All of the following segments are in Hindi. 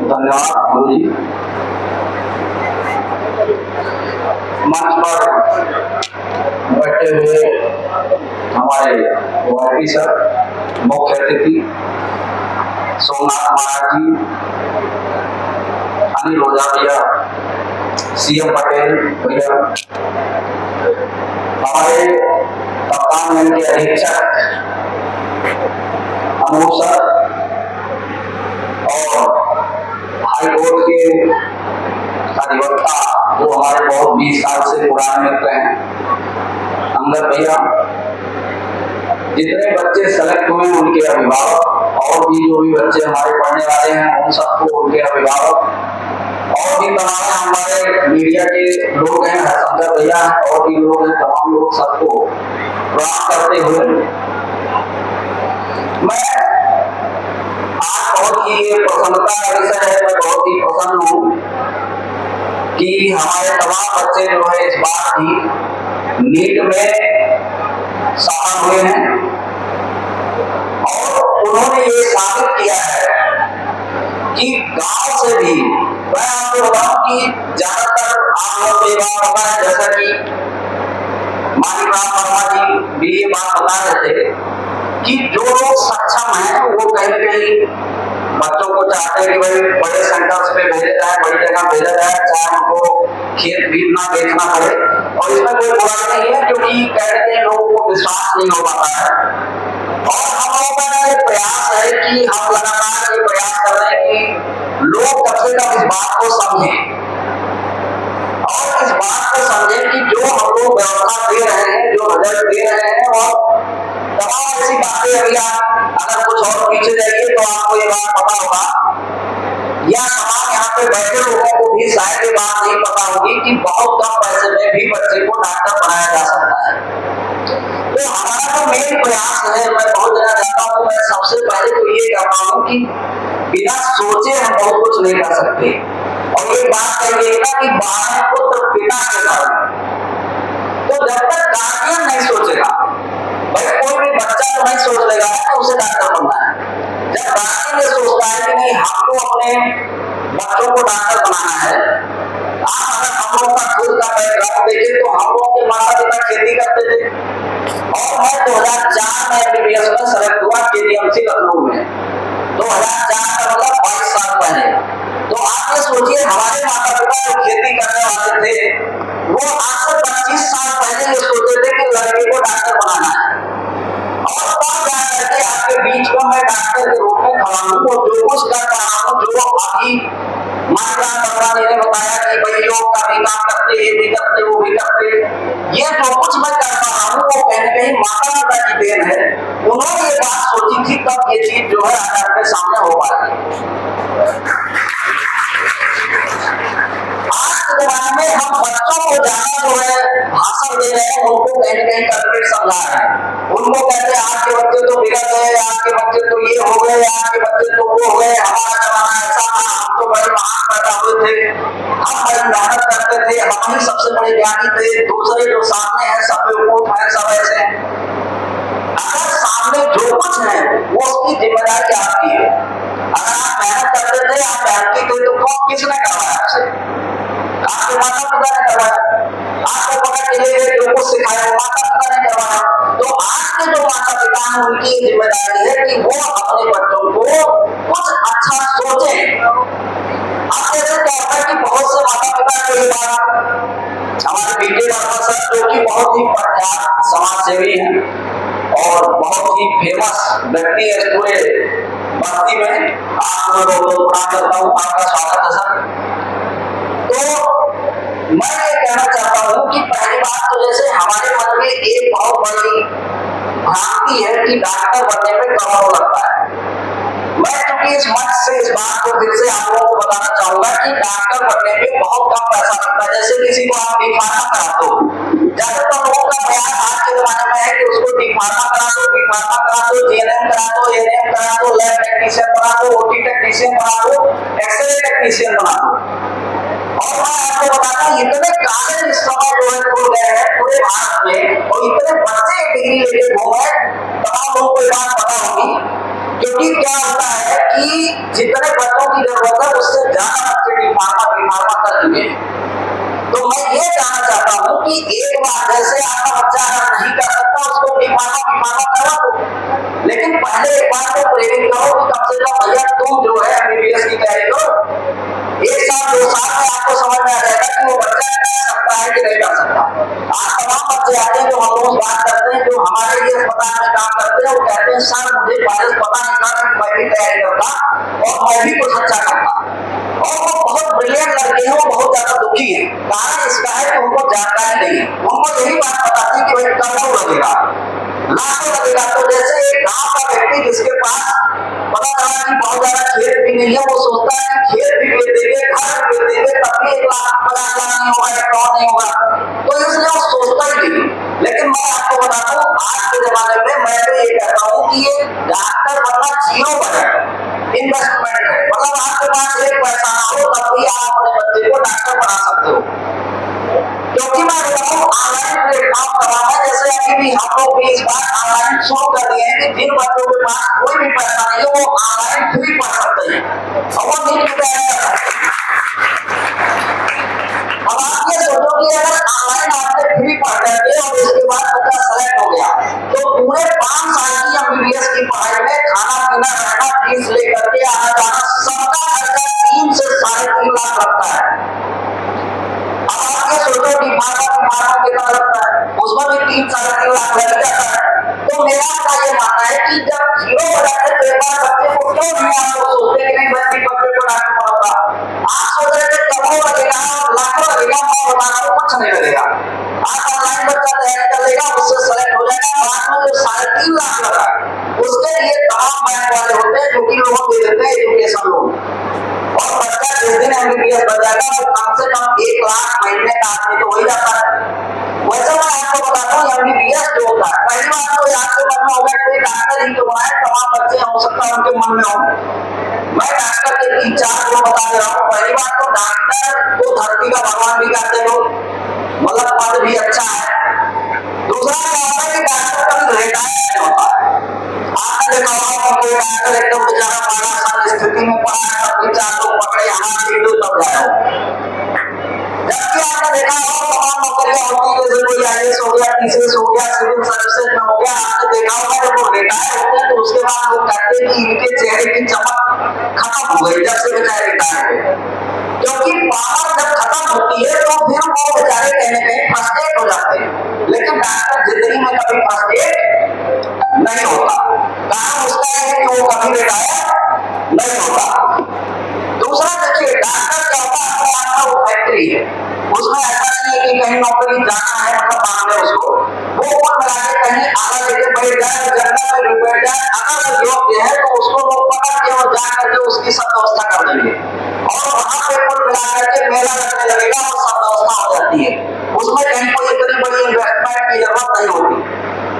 धन्यवाद गुरु जी। मंच पर बैठे हुए हमारे ओआईपी सर, मुख्य अतिथि सोमनाथ महाराज जी, अनिल ओझा भैया, सीएम पटेल भैया, हमारे कप्तान मंच के अधीक्षक अनूप सर और हाई कोर्ट के अधिवक्ता जो हमारे बहुत 20 साल से पुराने मित्र हैं, अंदर भैया, जितने बच्चे सेलेक्ट हुए उनके अभिभावक और भी जो भी बच्चे हमारे पढ़ने वाले हैं उन सबको उनके अभिभावक और भी तमाम हमारे मीडिया के लोग हैं, हरशंकर भैया और भी लोग हैं, तमाम लोग सबको प्रणाम करते हुए मैं आज बहुत ही प्रसन्नता का विषय है। मैं बहुत ही प्रसन्न हूँ कि हमारे तमाम बच्चे जो है इस बार भी नीट में शामिल हुए हैं और उन्होंने ये साबित किया है कि गांव से भी, मैं आपको बताऊं कि ज्यादातर आप लोग ये बात पता है, जैसा कि मानिकराम वर्मा जी भी ये बात बता रहे थे कि जो लोग सक्षम हैं वो कहीं न कहीं बच्चों को चाहते हैं कि भाई बड़े सेंटर्स पे भेजा जाए, बड़ी जगह भेजा जाए, चाहे उनको खेत भी ना बेचना पड़े। और इसमें कोई बुराई नहीं है, क्योंकि कहते हैं लोगों को विश्वास नहीं हो पाता है। और हम लोगों का ये प्रयास है कि हम लगातार ये प्रयास कर रहे हैं कि लोग कम से कम इस बात को समझें और इस बात को समझें कि जो हम लोग व्यवस्था दे रहे हैं, जो रिजल्ट दे रहे हैं, और तमाम ऐसी बातें अभी आप अगर कुछ और पीछे जाइए तो आपको ये बात पता होगा, या तमाम यहाँ पे बैठे लोगों को भी शायद ये बात नहीं पता होगी कि बहुत कम पैसे में भी बच्चे को डॉक्टर बनाया जा सकता है। तो हमारा जो मेन प्रयास है, मैं बहुत जगह जाता हूँ, मैं सबसे पहले तो ये कहता हूँ कि बिना सोचे हम बहुत कुछ नहीं कर सकते। और ये बात कहिएगा कि बाहर पुत्र पिता के कारण, तो जब तक गार्जियन नहीं सोचेगा, भाई कोई भी बच्चा तो नहीं सोच लेगा तो उसे डॉक्टर बनना है। जब गार्जियन ये सोचता है कि नहीं हमको अपने बच्चों को डॉक्टर बनाना है, आप अगर हम लोग का खुद का बैकग्राउंड देखें तो हम लोग के माता पिता खेती करते थे और मैं 2004 में एमबीबीएस में सेलेक्ट हुआ केजीएमसी लखनऊ में, 2004 का मतलब 22 साल पहले। तो आप ये सोचिए हमारे माता पिता जो खेती करने वाले थे वो आज से 25 साल पहले ये सोचते थे कि लड़के को डॉक्टर बनाना है, और तब जाकर आपके बीच में मैं डॉक्टर के रूप में खड़ा हूँ और जो कुछ कर रहा हूँ, जो अभी मानिकराम वर्मा ने बताया कि भाई योग का भी काम करते, ये भी करते, वो भी करते, ये जो कुछ मैं कर रहा हूँ वो कहीं न कहीं माता पिता की देन है। उन्होंने ये बात सोची थी तब ये चीज जो है आज आपके सामने हो पाई। आज के जमाने में हम बच्चों को ज्यादा जो है भाषण दे रहे हैं, उनको कहीं न कहीं कल्प्रिट समझा रहे हैं। उनको कहते हैं आपके बच्चे तो बिगड़ गए, आपके बच्चे तो ये हो गए, आपके बच्चे तो वो हो गए, हमारा जमाना ऐसा था, हम तो बड़े महान पैदा हुए थे, हम बड़ी मेहनत करते थे, हम ही सबसे बड़े ज्ञानी थे, दूसरे जो सामने हैं सब बेवकूफ हैं, सब ऐसे हैं। अगर सामने जो कुछ है वो उसकी जिम्मेदारी आपकी है। अगर आप मेहनत करते थे, आप मेहनती थे, तो कौन किसने करवाया आपसे? आपके माता पिता ने करवाया, आपको पकड़ के ले गए, जो कुछ सिखाया वो माता पिता ने करवाया। तो आज के जो माता पिता हैं उनकी जिम्मेदारी है कि वो अपने बच्चों को कुछ अच्छा सोचे। अब जैसे क्या होता है कि बहुत से माता पिता को ये बात, हमारे बीके वर्मा सर जो कि बहुत ही प्रख्यात समाज सेवी हैं और बहुत ही फेमस व्यक्ति है पूरे बस्ती में, आप लोगों को प्रणाम करता हूँ, आपका स्वागत है सर। तो मैं ये कहना चाहता हूँ कि पहली बात तो जैसे हमारे मन में एक बहुत बड़ी भ्रांति है कि डॉक्टर बनने में करोड़ों लगता है। मैं क्योंकि इस मंच से इस बात को फिर से आप लोगों को बताना चाहूंगा कि डॉक्टर बनने में बहुत कम पैसा लगता है। जैसे किसी को आप डी फार्मा करा दो, ज्यादातर लोगों का प्रयास आज के जमाने में है कि उसको डी फार्मा करा दो, बी फार्मा करा दो, जीएनएम करा दो, एएनएम करा दो, लैब टेक्नीशियन बना दो, ओटी टेक्नीशियन बना दो, एक्सरे टेक्नीशियन बना दो। और मैं आपको बताता हूँ इतने कॉलेज इस समय जो है खुल गए हैं पूरे भारत में, और इतने बच्चे डिग्री लेके घूम रहे हैं। तमाम लोगों को ये बात पता होगी क्योंकि क्या होता है कि जितने बच्चों की जरूरत है उससे ज्यादा बच्चे डी फार्मा कर चुके हैं। तो मैं ये जानना चाहता हूँ कि एक बार जैसे आपका बच्चा अगर नहीं कर सकता उसको डी फार्मा करवा दो, लेकिन पहले एक बार तो प्रेरित करो कि कम से कम भैया तुम जो है एमबीबीएस की तैयारी करो। 1 साल 2 साल में आपको समझ में आ जाएगा कि वो बच्चा कर सकता है कि नहीं कर सकता। आज तमाम बच्चे आते हैं जो हम लोग बात करते हैं, जो हमारे लिए अस्पताल में काम करते हैं, वो कहते हैं सर मुझे पहले पता नहीं था कि मैं भी तैयारी करता और मैं भी कुछ अच्छा करता। और वो बहुत ब्रिलियंट लड़के हैं, वो बहुत ज्यादा दुखी है। कारण इसका है कि उनको जानकारी नहीं है। उनको यही बात पता थी कि भाई करोड़ लगेगा, लाखों लगेगा। तो जैसे एक गांव का व्यक्ति जिसके पास पता चला कि बहुत ज्यादा खेत भी नहीं है, वो सोचता है कि खेत भी बेच देंगे, घर भी बेच देंगे, तब भी 1,50,000 नहीं होगा या कौन नहीं होगा, तो इसलिए वो सोचता ही नहीं। लेकिन मैं आपको बताता हूँ आज के जमाने में मैं तो ये कहता हूँ कि ये डॉक्टर बनना 0 बजट इन्वेस्टमेंट है। मतलब आपके पास 1 पैसा ना हो तब भी आप अपने बच्चे को डॉक्टर बना सकते हो। क्योंकि मैं बताऊं ऑनलाइन प्लेटफॉर्म कराना, जैसे अभी भी हम लोग भी इस बार ऑनलाइन शुरू कर दिए हैं कि जिन बच्चों के पास कोई भी पैसा नहीं है वो ऑनलाइन फ्री पढ़ सकते हैं और वो नीट की तैयारी कर सकते हैं। अब आप ये सोचो कि अगर ऑनलाइन आपने फ्री पढ़ करके और उसके बाद बच्चा सेलेक्ट हो गया तो पूरे 5 साल की एमबीबीएस की पढ़ाई में खाना पीना रहना फीस लेकर के आना जाना सबका खर्चा 3 से 3.5 लाख लगता है। अब आप ये सोचो कि फार्मा कितना लगता है, उसमें भी 3-3.5 लाख लग जाता है। तो मेरा आपका ये मानना है कि जब 0 बजट है तो एक बार बच्चे को क्यों नहीं आप लोग सोचते कि नहीं मैं बच्चे को डॉक्टर बनाऊंगा। आप सोच रहे थे करोड़ लगेगा लाखों लगेगा, मैं बता रहा हूँ कुछ नहीं लगेगा। आप ऑनलाइन बच्चा तैयारी कर लेगा, उससे सेलेक्ट हो जाएगा, बाद में जो 3.5 लाख लगा उसके लिए तमाम बैंक वाले होते हैं जो कि लोन दे देते हैं, एजुकेशन लोन। और बच्चा जिस दिन एमबीबीएस बन जाएगा वो कम से कम 1 लाख महीने का आदमी तो हो ही जाता है। वैसे मैं आपको बताता हूँ एमबीबीएस जो होता है, पहली बात तो आपके मन में होगा कि डॉक्टर ही तो बनाए, तमाम बच्चे हो सकता है उनके मन में हो। मैं डॉक्टर के 3-4 को बता दे रहा हूँ। पहली बात तो डॉक्टर को धरती का भगवान भी कहते हो, मतलब पद भी अच्छा है। दूसरा क्या होता है कि डॉक्टर कभी रिटायर नहीं होता है। आपने देखा होगा कोई डॉक्टर एकदम बेचारा 12 साल स्थिति में पड़ा है, तब भी 4 लोग पकड़े हाथ के दो तब जाए। जबकि आपने देखा होगा तमाम नौकरियां होती है, जैसे कोई आईएएस हो गया, टीसीएस हो गया, सिविल सर्विसेज में हो गया। आपने देखा होगा जब वो रिटायर होते हैं तो उसके बाद लोग कहते हैं कि इनके चेहरे की चमक खत्म हो गई जब से बेचारे रिटायर हुए। क्योंकि पावर जब खत्म होती है तो फिर वो बेचारे कहने कहीं फ्रस्ट्रेट हो जाते हैं। लेकिन डॉक्टर जिंदगी में कभी फ्रस्ट्रेट नहीं होता। कारण उसका है कि वो कभी रिटायर नहीं होता। दूसरा देखिए डॉक्टर क्या होता है, अपने आप का वो फैक्ट्री है, उसमें ऐसा नहीं है कि कहीं नौकरी जाना है मतलब मान ले उसको, वो कुल मिला के कहीं आधा लेके बैठ जाए, जंगल में बैठ जाए, अगर योग्य है तो उसको लोग पकड़ के और जा करके उसकी सब व्यवस्था कर देंगे और वहां पे कुल मिला करके मेला लगने लगेगा और सब व्यवस्था हो जाती है। उसमें कहीं कोई इतनी बड़ी इन्वेस्टमेंट की जरूरत नहीं होती।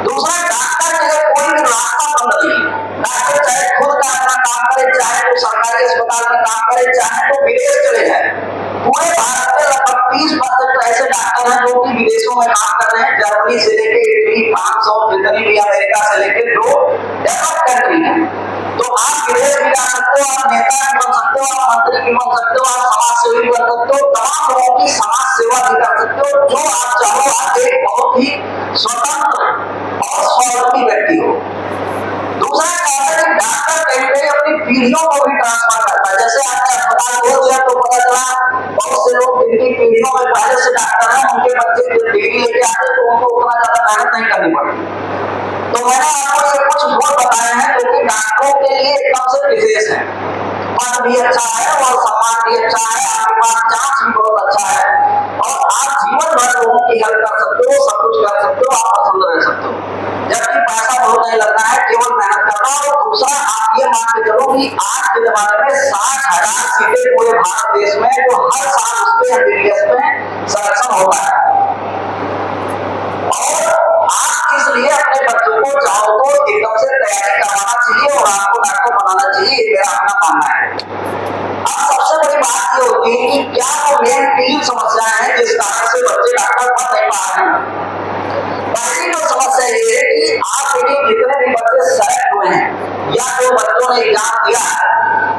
दूसरा डॉक्टर के लिए कोई भी रास्ता बंद नहीं। डॉक्टर चाहे खुद का अपना काम करे, चाहे तो सरकारी अस्पताल में काम करे, चाहे तो विदेश चले जाए। पूरे भारत में लगभग 30% ऐसे डॉक्टर हैं जो कि विदेशों में काम कर रहे हैं, जर्मनी से लेके इटली, फ्रांस और जितनी भी अमेरिका से लेके जो डेवलप कंट्री है। तो आप विदेश भी जा सकते हो, आप नेता भी बन सकते हो, आप मंत्री भी बन सकते हो, आप समाज सेवी भी बन सकते हो, तमाम लोगों की समाज सेवा भी कर सकते हो। जो आप चाहो, आप एक बहुत ही स्वतंत्र और स्वावलंबी व्यक्ति हो। दूसरा क्या है कि डॉक्टर कहीं कहीं अपनी पीढ़ियों को भी ट्रांसफर करता है। जैसे आपने अस्पताल खोल दिया तो पता चला बहुत से लोग जिनकी पीढ़ियों में पहले से डॉक्टर हैं, उनके बच्चे डिग्री लेके आते तो उनको उतना ज्यादा मेहनत नहीं करनी पड़ती। तो मैंने आपको ये कुछ गुण बताए हैं जो कि डॉक्टरों के लिए एकदम से विशेष है। पद भी अच्छा है और सम्मान भी अच्छा है, आपके पास चांस भी बहुत अच्छा है और आप जीवन भर लोगों की हेल्प कर सकते हो, सब कुछ कर सकते हो, आप पसंद रह सकते हो। जबकि पैसा बहुत नहीं लगता है, केवल मेहनत करना। और दूसरा आप ये मान के चलो कि आज के जमाने में 60,000 सीटें पूरे भारत देश में जो हर साल उसके एमबीबीएस में सिलेक्शन होता है। और आप इसलिए अपने बच्चों को चाहो तो एकदम से तैयारी करवाना चाहिए और आपको डॉक्टर बनाना चाहिए, ये मेरा अपना मानना है। अब सबसे बड़ी बात ये होती है कि क्या वो मेन 3 समस्याएं हैं जिस कारण से बच्चे डॉक्टर बन नहीं पा रहे हैं। पहली तो समस्या ये है कि आप देखिए जितने भी बच्चे सेलेक्ट हुए हैं या जो बच्चों ने एग्जाम दिया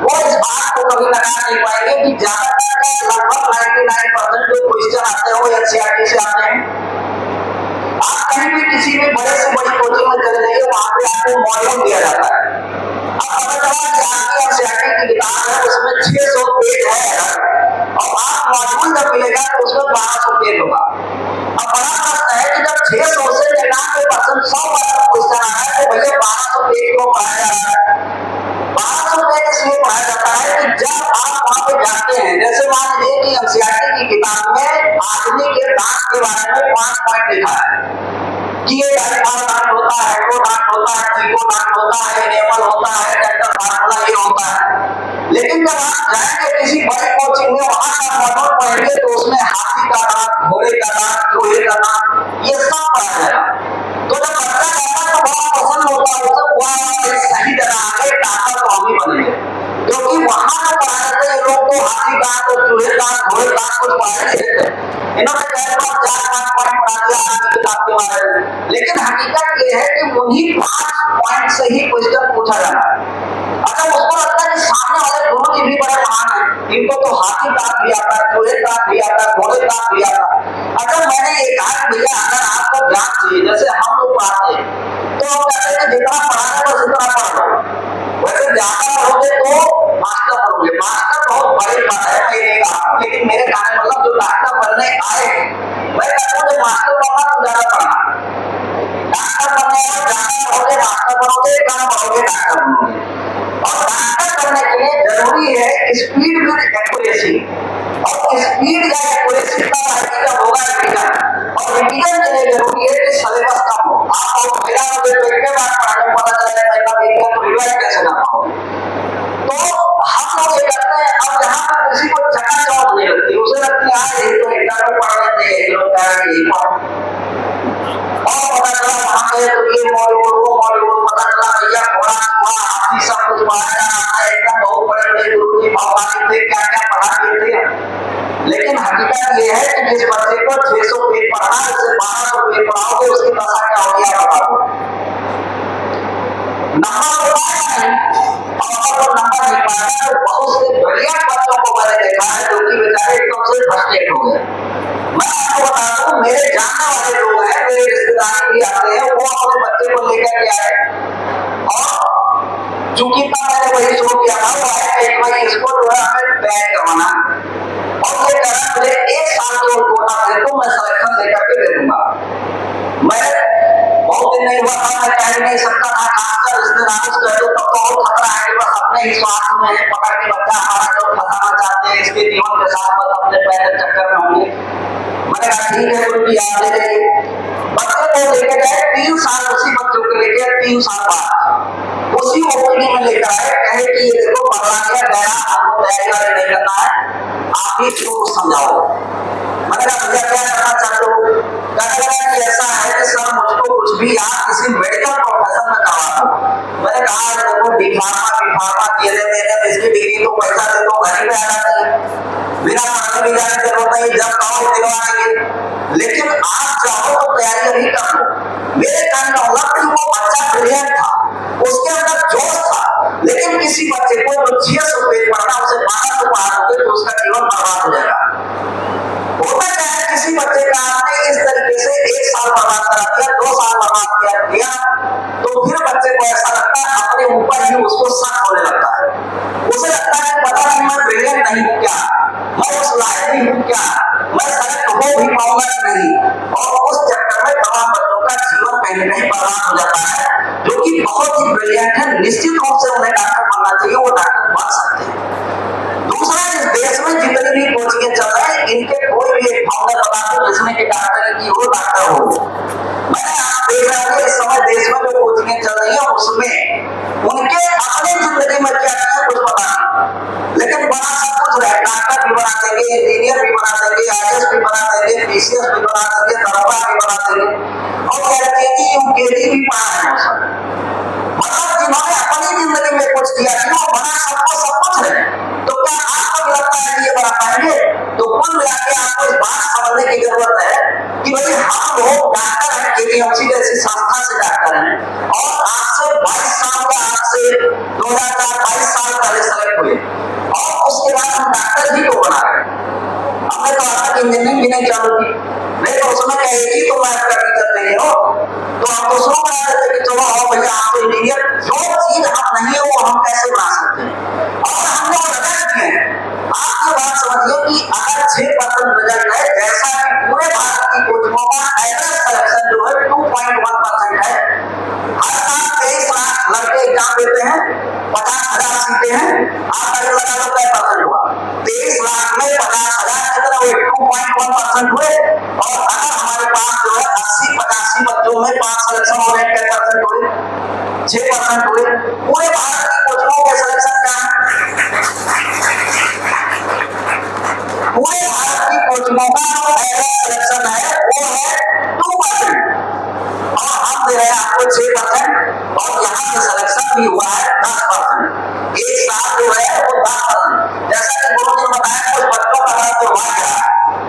वो इस बात को कभी लगा नहीं पाएंगे कि ज्यादातर लगभग 99% जो क्वेश्चन आते हैं वो एनसीईआरटी से आते हैं। आप कहीं भी किसी भी बड़े से बड़ी कोचिंग में चले जाइए, वहां पे आपको मॉड्यूल दिया जाता है। अब पता चला कि आपकी एनसीईआरटी की किताब है उसमें 600 पेज है और आप मॉड्यूल जब मिलेगा तो उसमें 1200 पेज होगा। अब बड़ा प्रश्न है कि जब 600 से 99% 100% क्वेश्चन आ रहा है तो भैया 1200 पेज क्यों पढ़ाया जा रहा है? 1200 पेज इसलिए पढ़ाया जाता है कि जब आप वहां पे जाते हैं, जैसे मान लीजिए कि एनसीईआरटी की किताब में आदमी के दांत के बारे में 5 पॉइंट लिखा है कि ये डायफार दांत होता है, वो दांत होता है, ट्रिको दांत होता है, एनेमल होता है, डेंटल फार्मूला ये होता है। लेकिन जब आप जाएंगे किसी बड़ी कोचिंग में वहां का मॉडल पढ़ेंगे तो उसमें हाथी का दांत, घोड़े का दांत, चूहे का दांत ये सब पढ़ा जाएगा। तो जब बच्चा जाता है तो बड़ा पसंद होता है उसे, वाह सही जगह आ गए, डॉक्टर तो हम ही बनेंगे, क्योंकि वहां जो पढ़ा जाता है लोग को हाथी दांत और चूहे दांत, घोड़े दांत कुछ पढ़ा नहीं देते। इन्होंने कई बार 4-5 पॉइंट पढ़ा दिया आपकी किताब के बारे में, लेकिन हकीकत ये है कि उन्हीं 5 पॉइंट से ही क्वेश्चन पूछा जाना है। अच्छा, उसको लगता है कि सामने वाले गुरु जी भी बड़े महान हैं, इनको तो हाथी दांत भी आता है, चूहे दांत भी आता है, घोड़े दांत भी आता है। अच्छा, मैंने ये कहा भैया अगर आपको ज्ञान चाहिए जैसे हम लोग पढ़ाते हैं तो हम कहते हैं जितना पढ़ाना बस उतना पढ़ लो। वैसे ज्यादा पढ़ोगे तो मास्टर बनोगे, मास्टर बहुत बड़ी बात है, मैं नहीं कहा, लेकिन मेरे कहने मतलब जो डॉक्टर बनने आए मैं कहता हूँ मास्टर बनना तो ज्यादा पढ़ना, डॉक्टर बनने और ज्यादा पढ़ोगे मास्टर बनोगे, कम पढ़ोगे डॉक्टर बनोगे। और डॉक्टर बनने के लिए जरूरी है स्पीड विद एक्यूरेसी, और स्पीड या एक्यूरेसी का जब होगा रिवीजन, और रिवीजन के लिए जरूरी है कि सिलेबस कम हो। आप मेरा मुझे एक बार पढ़ाने पता चला महीना बीत गया तो रिवाइज कैसे कर पाओगे? तो हम लोग ये करते हैं, अब जहां पर किसी को चकाचौंध नहीं लगती, उसे लगती है यही तो इंटरव्यू पढ़ लेते हैं, ये लोग कह रहे हैं यही पढ़ो, और पता चला वहां गए तो ये मॉड्यूल वो मॉड्यूल, पता चला भैया घोड़ा हाथी सब कुछ पढ़ाया जाता है, एकदम बहुत बड़े बड़े गुरु जी भगवान थे, क्या क्या पढ़ा थे। लेकिन हकीकत ये है कि जिस बच्चे को 600 पेज पढ़ना है उसे 1200 पेज पढ़ाओगे उसकी दशा क्या होगी आप बताओ। नंबर तो पाएगा नहीं, और अगर नंबर नहीं पाएगा तो बहुत से बढ़िया बच्चों को मैंने देखा है जो कि बेचारे एकदम से फ्रस्ट्रेट हो गए। मैं आपको बता दूं, मेरे जानने वाले लोग हैं, मेरे रिश्तेदार भी आते हैं, वो अपने बच्चे को लेकर के आए और चूंकि मैंने वही शुरू किया था, वो है कि भाई इसको जो है हमें बैन करवाना, और ये करा मुझे 1 साल की और कोटा दे तो मैं सिलेक्शन लेकर के दे दूंगा। मैं बहुत दिन नहीं हुआ था, मैं कह नहीं सकता था, खासकर रिश्तेदारों से कह दो तब तो बहुत खतरा है कि बस अपने ही स्वार्थ में है, पकड़ के बच्चा हमारा जो फंसाना चाहते हैं इसके जीवन के साथ बस अपने पैसे चक्कर में होंगे। मैंने कहा ठीक है गुरु जी आप ले जाइए। बच्चे को लेके गए, 3 साल उसी बच्चों को लेके 3 साल बाद उसी ओपीडी में लेकर आए, कहे कि ये देखो पगला गया गया, आपको तैयारी वाले नहीं करना है, आप ही इसको समझाओ। मैंने कहा भैया क्या करना चाहते हो? कहने लगा कि ऐसा है कि सर मुझको कुछ भी आप किसी मेडिकल प्रोफेशन में करवा दो। मैंने कहा देखो बी-फार्मा किए मैंने इसकी डिग्री तो पैसा दे दो घर ही पे आ जाती है, बिना पढ़ने की जाने की जरूरत नहीं, जब कहो दिलवा देंगे, लेकिन आप चाहो तो तैयारी अभी कर लो। मेरे कहने का मतलब कि वो बच्चा ब्रिलियंट था, उसके अंदर जोश था, लेकिन किसी बच्चे को जो 600 पेज पढ़ना उसे 1200 पढ़ा दोगे तो उसका जीवन बर्बाद हो जाएगा। होता क्या है, किसी बच्चे का आपने इस तरीके से 1 साल बर्बाद करा दिया, 2 साल बर्बाद किया तो फिर बच्चे को ऐसा लगता है अपने ऊपर ही उसको शक होने लगता है, उसे लगता है पता नहीं मैं ब्रिलियंट नहीं हूं क्या, मैं उस लायक नहीं हूं क्या, मैं सेलेक्ट हो भी पाऊंगा नहीं, और उस चक्कर में तमाम बच्चों का जीवन कहीं ना कहीं बर्बाद हो जाता है, जो कि बहुत ही ब्रिलियंट है। निश्चित रूप से उन्हें डॉक्टर बनना चाहिए, वो डॉक्टर बन सकते हैं। दूसरा, इस देश में जितनी भी कोचिंग चल रही है इनके कोई भी एक फाउंडर बता दो जिसमें कि डॉक्टर की हो डॉक्टर हो। मैंने आप देख रहा हूँ इस समय देश में जो कोचिंग चल रही है उसमें उनके अपने जिंदगी में क्या है कुछ पता नहीं, लेकिन बड़ा सब कुछ है, डॉक्टर भी बना देंगे, इंजीनियर भी बना देंगे, आईएएस भी बना देंगे, पीसीएस भी बना देंगे, दरोगा भी बना देंगे, और एलकेजी यूकेजी भी पढ़ा है सब। मतलब जिन्होंने अपनी जिंदगी में कुछ किया है वो बना सबको सब कुछ है, तो क्या आपको लगता है कि ये बना पाएंगे? तो कुल मिला के आपको इस बात समझने की जरूरत है कि भाई हम लोग डॉक्टर हैं, केपीएमसी जैसी संस्था से डॉक्टर हैं, और आज से 22 साल या आज से 2022 साल पहले सेलेक्ट हुए और उसके बाद हम डॉक्टर जी को बना रहे हैं। हमने तो आज तक इंजीनियरिंग भी नहीं चालू की, नहीं तो उसमें क्या एक ही तो मैथ का टीचर नहीं हो, तो हम तो शुरू बना देते कि चलो आओ भैया आप तो इंजीनियर, जो चीज हम नहीं है वो हम कैसे बना सकते हैं, और हमने वो रिजल्ट दिए हैं। आप ये बात समझिए कि अगर 6% रिजल्ट है, जैसा कि पूरे भारत की कोचिंगों का एवरेज सिलेक्शन जो है 2.1% है, हर साल 23 लाख लड़के एग्जाम देते हैं, 50,000 सीटें हैं, आप अगर लगा लो क्या परसेंट हुआ, 23 लाख में 50,000 कितना हुए, 2.1% हुए। और अगर हमारे पास जो है 80-85 बच्चों में 5 सिलेक्शन हो रहे हैं, क्या परसेंट हुए, 6% हुए। पूरे भारत की कोचिंगों के सिलेक्शन क्या है, पूरे भारत की कोचिंगों का जो एवरेज सिलेक्शन है वो है 2%, और हम दे रहे हैं आपको 6%, और यहाँ पे सिलेक्शन भी हुआ है 10%। एक साल जो है वो 10%। जैसा कि गुरु जी ने बताया, कुछ बच्चों का बड़ा दुर्भाग्य है,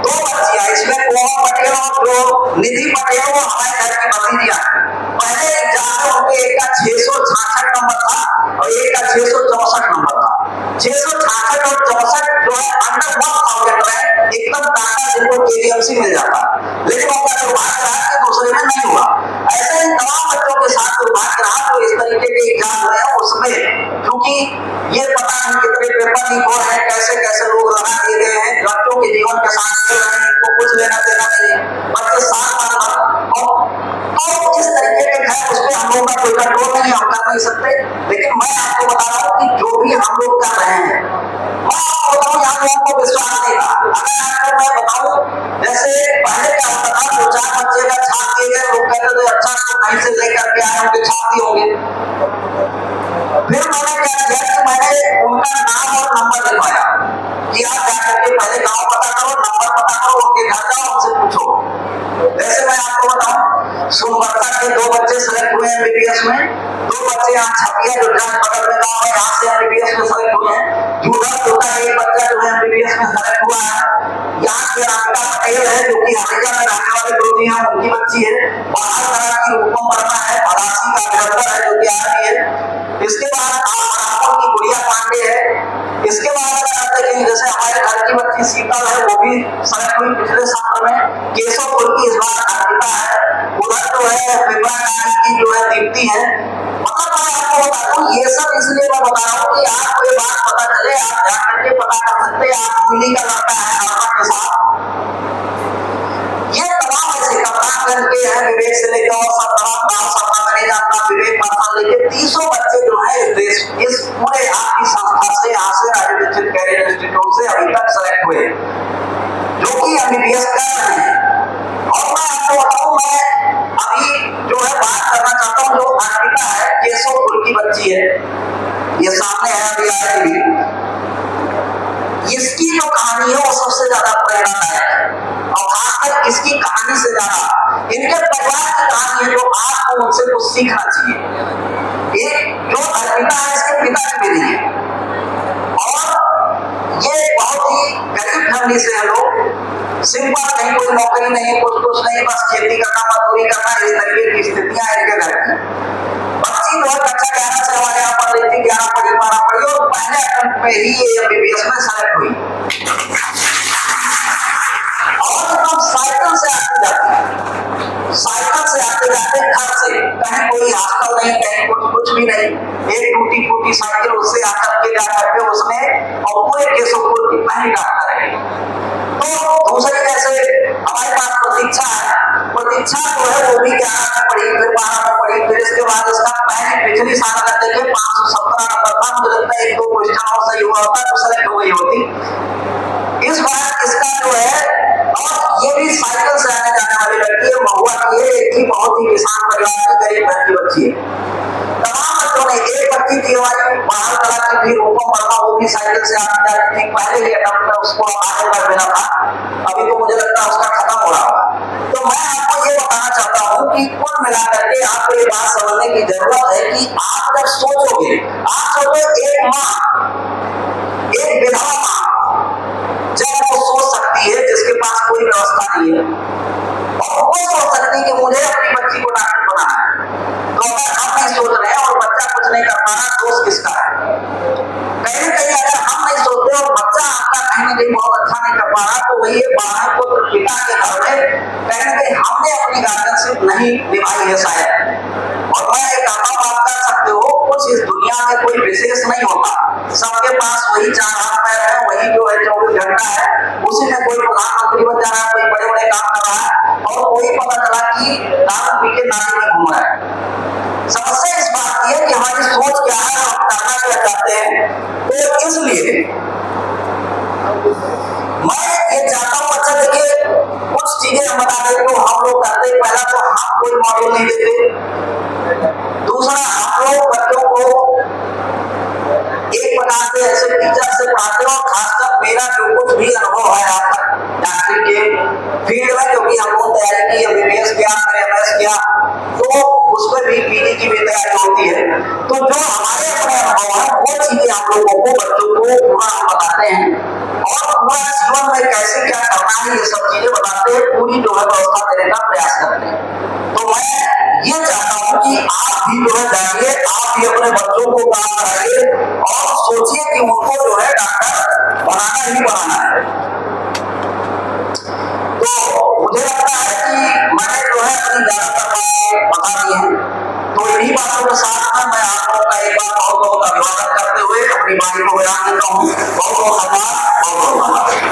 2 बच्चियां, इसमें कोमल पटेल और जो निधि पटेल, वो हमारे घर की भतीजियां हैं। पहले एग्जाम में उनके एक का 666 नंबर था और एक का 664 नंबर था। 666 और 64 जो है अंडर 1000 रैंक, एकदम टाटा जिनको केडीएमसी मिल जाता, लेकिन उनका दुर्भाग्य रहा कि दूसरे में नहीं हुआ। ऐसे ही तमाम बच्चों के साथ दुर्भाग्य रहा जो इस तरीके के एग्जाम हुए हैं, उसमें क्योंकि ये पता नहीं कितने पेपर लीक हो रहे हैं, कैसे कैसे लोग लगा दिए गए हैं, बच्चों के जीवन के साथ खेल रहे हैं, इनको कुछ लेना देना नहीं, बच्चे साल तो इस तरीके के है, उस पर हम लोग का कोई कंट्रोल नहीं, हम कर नहीं सकते। लेकिन मैं आपको बता रहा हूँ कि जो भी हम लोग कर रहे हैं, मैं आपको बताऊँ, यहाँ लोगों को विश्वास नहीं था। अगर आपको मैं बताऊँ, जैसे पहले क्या होता था, 2-4 बच्चे का छाप दिए गए, लोग कहते थे अच्छा तो कहीं से लेकर के आए होंगे, छाप दिए होंगे। फिर मैंने क्या किया कि मैंने उनका नाम और नंबर लिखवाया कि आप जाकर के पहले गांव पता करो, नंबर पता करो, उनके घर जाओ, उनसे पूछो। जैसे मैं आपको बताऊं, सोनभद्र के 2 बच्चे सेलेक्ट हुए एमबीबीएस में, 2 बच्चे यहाँ छपिया जो जन बगल में गांव है, यहाँ से एमबीबीएस में सेलेक्ट हुए हैं। झूठा एक बच्चा जो है एमबीबीएस में सेलेक्ट हुआ है। यहाँ से राधिका पटेल है जो कि हरिजा में रहने वाले गुरुजी हैं, उनकी बच्ची है। बाहर तरह की रूपम वर्मा है, भरासी का अभिनंदन है जो कि आर्मी है। इसके बाद आप की गुड़िया पांडे है। इसके बाद अगर आप देखेंगे, जैसे हमारे घर की बच्ची शीतल है, वो भी सेलेक्ट हुई पिछले सत्र में। केशवपुर की इस बार अर्पिता है, उधर जो है विमला की जो है दीप्ति है। मतलब मैं आपको बता दूं, ये सब इसलिए मैं बता रहा हूँ कि आपको ये बात पता चले, आप जाकर के पता कर सकते हैं। आप दिल्ली का लड़का है आपका के साथ, ये तमाम ऐसे कमरागंज के हैं, विवेक से लेकर और सब तमाम गाँव सबका मैंने जाता, विवेक पाठशाला लेके 300 बच्चे जो है इस देश, इस पूरे आपकी संस्था से, यहाँ से राजीव दीक्षित कैरियर इंस्टीट्यूट से अभी तक सेलेक्ट हुए, जो कि एमबीबीएस कर रहे हैं। और मैं आपको बताऊं, मैं अभी जो है बात करना चाहता हूँ, जो अर्पिता है, केशवपुर की बच्ची है, ये सामने है, अभी आएगी। इसकी जो कहानी है वो सबसे ज्यादा प्रेरणादायक है, और खासकर इसकी कहानी से ज्यादा इनके परिवार की कहानी है, जो आपको उनसे कुछ सीखना चाहिए। एक जो अर्पिता है, इसके पिता की बेटी है, और ये बहुत ही गरीब फैमिली से है लोग, सिंपल, कहीं कोई नौकरी नहीं, कुछ नहीं, बस खेती करना, मजदूरी करना, इस तरीके की स्थितियां इनके घर की। बच्ची जो है कक्षा 11 से हमारे यहाँ पढ़ रही थी, 11 पढ़ी, 12 पढ़ी, और पहले अटेम्प्ट में ही ये एमबीबीएस में सेलेक्ट हुई। और एकदम साइकिल से आते जाते, साइकिल से आते जाते घर से, कहीं कोई हॉस्टल नहीं, कहीं कुछ भी नहीं, एक टूटी फूटी साइकिल, उससे आकर के जाकर के उसने, और पूरे केशवपुर की पहली डॉक्टर है। तो दूसरे जैसे हमारे पास प्रतीक्षा है, प्रतीक्षा जो है वो भी 11 में पढ़ी, फिर 12 में पढ़ी, फिर इसके बाद इसका पहले पिछली साल अगर देखे 517 नंबर था, मुझे लगता है 1-2 क्वेश्चन और सही हुआ होता तो सेलेक्ट हो गई होती। इस बार इसका जो है, और ये भी साइकिल से आने जाने वाली लड़की है, महुआ की है, एक ही बहुत ही किसान परिवार की गरीब घर की बच्ची है। तमाम बच्चों ने, एक बच्ची थी हमारी बाहर कला की थी, रूपम वर्मा, वो भी साइकिल से आती जाती थी, पहले ही अटेम्प्ट में उसको आगे बढ़ देना था, अभी तो मुझे लगता है उसका खत्म हो रहा होगा। तो मैं आपको ये बताना चाहता हूँ कि कुल मिलाकर के आपको ये बात समझने की जरूरत है कि आप जब सोचोगे, आप सोचो एक माँ, एक विधवा माँ, जब वो सोच सकती है जिसके पास कोई व्यवस्था नहीं है, और वो सोच सकती है कि मुझे अपनी बच्ची को डॉक्टर बनाना है, तो अगर हम नहीं सोच रहे हैं और बच्चा कुछ नहीं कर पा रहा, दोष किसका है? बेटा के घर में कहीं ना कहीं हमने अपनी गार्जियनशिप नहीं निभाई है शायद। और मैं एक बात कर सकते हो, कुछ इस दुनिया में कोई विशेष नहीं होता, सबके पास वही चार हाथ पैर है, वही जो है 24 घंटा है, उसी में कोई प्रधानमंत्री बन जा रहा है, कोई बड़े बड़े काम कर रहा है, और कोई पता चला कि दारू पी के नाली में घूम रहा है। समस्या इस बात की है कि हमारी सोच क्या है, हम करना क्या चाहते हैं। तो इसलिए मैं ये चाहता हूं, अच्छा देखिए कुछ चीजें हम बता दें तो हम लोग करते, पहला तो हम कोई मॉडल नहीं देते, दूसरा हम लोग बच्चों को एक प्रकार से ऐसे टीचर से पढ़ाते हो, खासकर मेरा जो कुछ भी अनुभव है आज तक डॉक्टरी के फील्ड में, क्योंकि हम लोग तैयारी की, एमबीबीएस किया, एमएस किया, तो उसमें भी पीजी की भी तैयारी होती है। तो जो हमारे अपने अनुभव है वो चीजें हम लोगों को, बच्चों को पूरा हम बताते हैं, और पूरा जीवन में कैसे क्या करना है ये सब चीजें बताते हैं, पूरी जो है व्यवस्था देने का प्रयास करते हैं। तो मैं ये चाहता हूं कि आप भी जो है जाइए, आप भी अपने बच्चों को काम कराइए और सोचिए कि उनको जो है डॉक्टर बनाना ही बनाना है। तो मुझे लगता है कि मैंने जो है अपनी ज्यादातर बातें बता दी हैं। तो इन्हीं बातों के साथ में मैं आप लोगों का एक बार बहुत बहुत अभिवादन करते हुए अपनी बात को विराम देता हूँ। बहुत बहुत धन्यवाद, बहुत बहुत धन्यवाद।